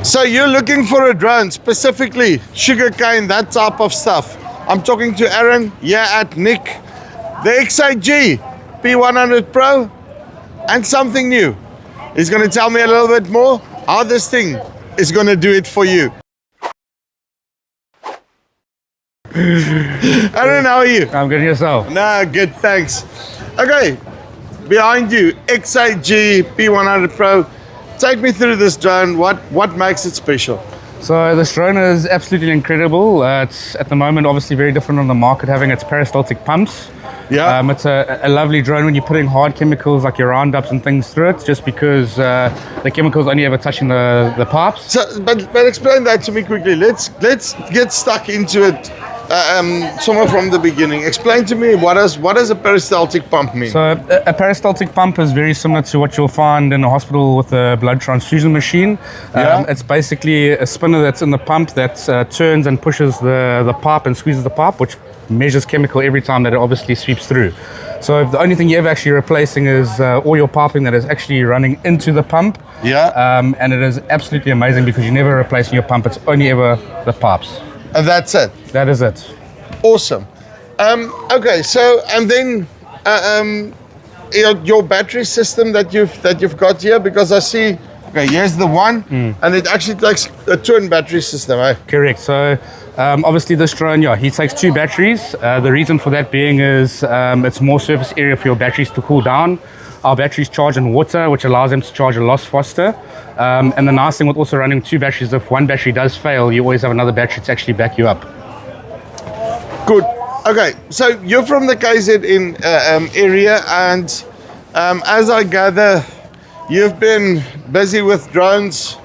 So you're looking for a drone, specifically sugarcane, that type of stuff. I'm talking to Aaron here at Nick, the XAG P100 Pro, and something new. He's going to tell me a little bit more how this thing is going to do it for you. Aaron, how are you? I'm good, yourself? Nah, good, thanks. Okay, behind you, XAG P100 Pro. Take me through this drone. What makes it special? So this drone is absolutely incredible. It's at the moment obviously very different on the market, having its peristaltic pumps. Yeah. It's a lovely drone when you're putting hard chemicals like your Roundups and things through it, just because the chemicals only ever touching the pipes. So, but explain that to me quickly. Let's get stuck into it. Somewhere from the beginning. Explain to me what does a peristaltic pump mean? So a peristaltic pump is very similar to what you'll find in a hospital with a blood transfusion machine. Yeah. It's basically a spinner that's in the pump that turns and pushes the pipe and squeezes the pipe, which measures chemical every time that it obviously sweeps through. So the only thing you're ever actually replacing is all your piping that is actually running into the pump. Yeah. And it is absolutely amazing because you're never replacing your pump. It's only ever the pipes. And that's it. That is it. Awesome. Okay. So and then your battery system that you've got here, because I see. Okay, here's the one, and it actually takes a twin battery system, eh? Correct. So obviously this drone, he takes two batteries. The reason for that being is it's more surface area for your batteries to cool down. Our batteries charge in water, which allows them to charge a lot faster. And the nice thing with also running two batteries, if one battery does fail, you always have another battery to actually back you up. Good. Okay, so you're from the KZN area, and as I gather, you've been busy with drones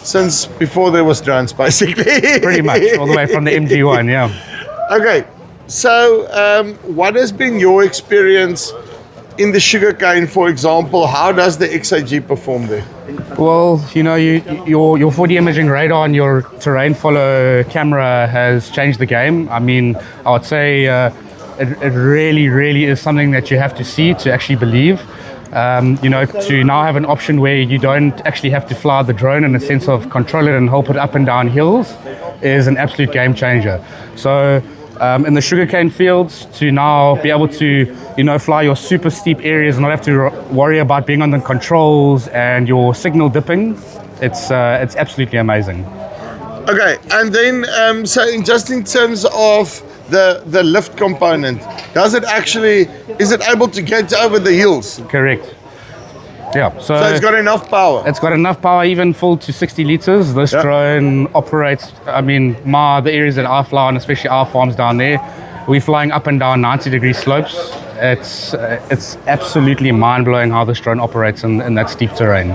since before there was drones, basically. Pretty much, all the way from the MG1, yeah. Okay, so what has been your experience in the sugarcane, for example? How does the XAG perform there? Well, your 4D imaging radar and your terrain follow camera has changed the game. I mean, I would say it really is something that you have to see to actually believe. To now have an option where you don't actually have to fly the drone in the sense of control it and help it up and down hills is an absolute game changer. So in the sugarcane fields, to now be able to fly your super steep areas and not have to worry about being on the controls and your signal dipping, it's absolutely amazing. Okay, and then so just in terms of the lift component, is it able to get over the hills? Correct. Yeah. So it's got enough power. It's got enough power, even full to 60 liters. This drone operates. I mean, the areas that I fly on, especially our farms down there, we're flying up and down 90-degree slopes. It's absolutely mind-blowing how this drone operates in that steep terrain.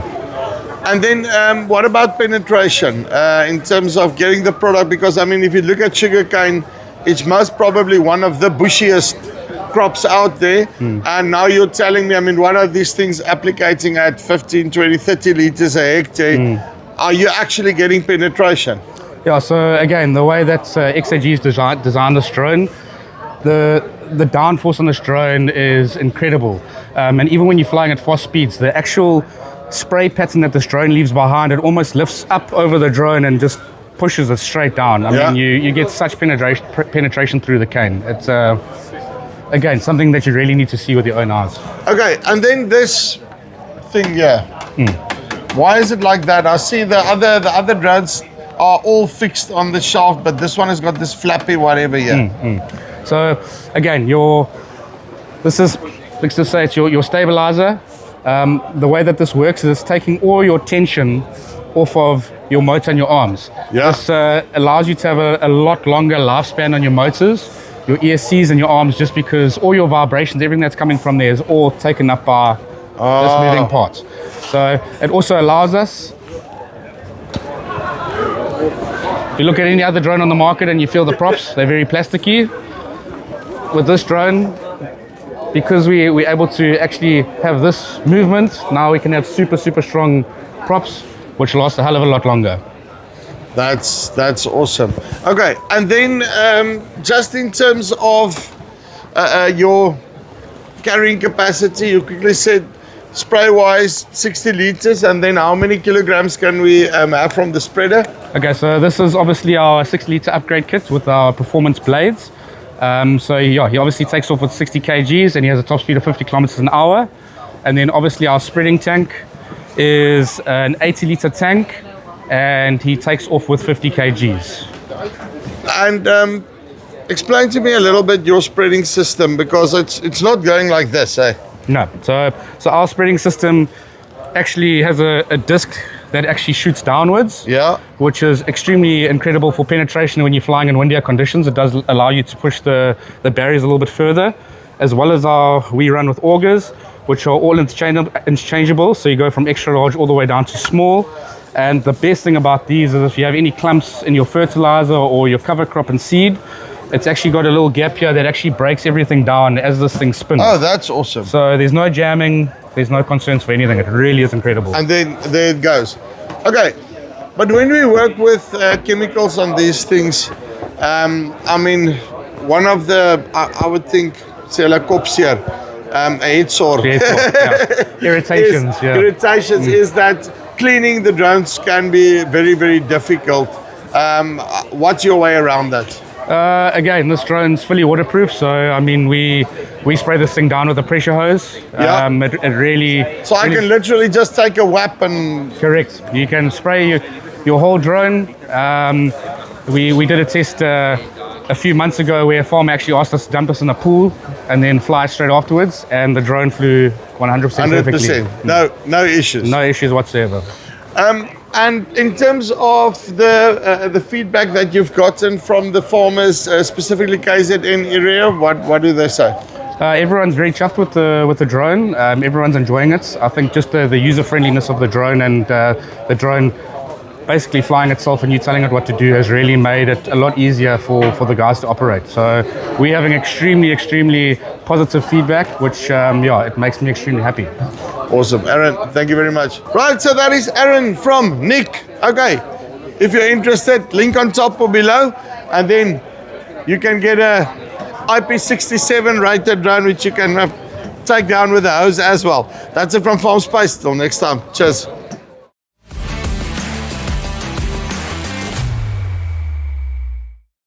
And then what about penetration in terms of getting the product? Because I mean, if you look at sugarcane, it's most probably one of the bushiest crops out there. And now you're telling me, I mean, one of these things applicating at 15, 20, 30 liters a hectare. Are you actually getting penetration? Yeah, so again, the way that XAG's designed this drone, the downforce on this drone is incredible. And even when you're flying at fast speeds, the actual spray pattern that this drone leaves behind, it almost lifts up over the drone and just pushes it straight down. I mean, you get such penetration through the cane. It's again something that you really need to see with your own eyes. Okay, and then this thing here. Why is it like that? I see the other drones are all fixed on the shaft, but this one has got this flappy whatever here. So again, let's just say it's your stabilizer. The way that this works is it's taking all your tension off of your motor and your arms. Yeah. This allows you to have a lot longer lifespan on your motors, your ESCs and your arms, just because all your vibrations, everything that's coming from there is all taken up by this moving part. So it also allows us, if you look at any other drone on the market and you feel the props, they're very plasticky. With this drone, because we're able to actually have this movement, now we can have super strong props which last a hell of a lot longer. That's awesome. Okay, and then just in terms of your carrying capacity, you quickly said spray-wise, 60 liters, and then how many kilograms can we have from the spreader? Okay, so this is obviously our 6-liter upgrade kit with our performance blades. So yeah, he obviously takes off with 60 kgs and he has a top speed of 50 kilometers an hour. And then obviously our spreading tank is an 80-liter tank and he takes off with 50 kgs. And explain to me a little bit your spreading system, because it's not going like this, eh? No, so our spreading system actually has a disc that actually shoots downwards, Yeah. which is extremely incredible for penetration when you're flying in windier conditions. It does allow you to push the barriers a little bit further, as well as we run with augers, which are all interchangeable. So you go from extra large all the way down to small. And the best thing about these is if you have any clumps in your fertilizer or your cover crop and seed, it's actually got a little gap here that actually breaks everything down as this thing spins. Oh, that's awesome. So there's no jamming, there's no concerns for anything. It really is incredible. And then there it goes. Okay, but when we work with chemicals on these things, I mean, one of the, I would think, kopseer, a head sore. Irritations, Irritations is that cleaning the drones can be very, very difficult. What's your way around that? Again, this drone's fully waterproof, so I mean we spray this thing down with a pressure hose. Yeah. It really. So I can literally just take a whap and. Correct. You can spray your whole drone. We did a test a few months ago where a farmer actually asked us to dump us in a pool and then fly straight afterwards, and the drone flew 100% perfectly. 100%. No issues. No issues whatsoever. And in terms of the feedback that you've gotten from the farmers, specifically KZN area, what do they say? Everyone's very chuffed with the drone. Everyone's enjoying it. I think just the user friendliness of the drone and the drone basically flying itself and you telling it what to do has really made it a lot easier for the guys to operate. So we're having extremely positive feedback, which it makes me extremely happy. Awesome. Aaron, thank you very much. Right, so that is Aaron from Nick. Okay, if you're interested, link on top or below, and then you can get a IP67 rated drone which you can take down with a hose as well. That's it from Farmspace. Till next time. Cheers.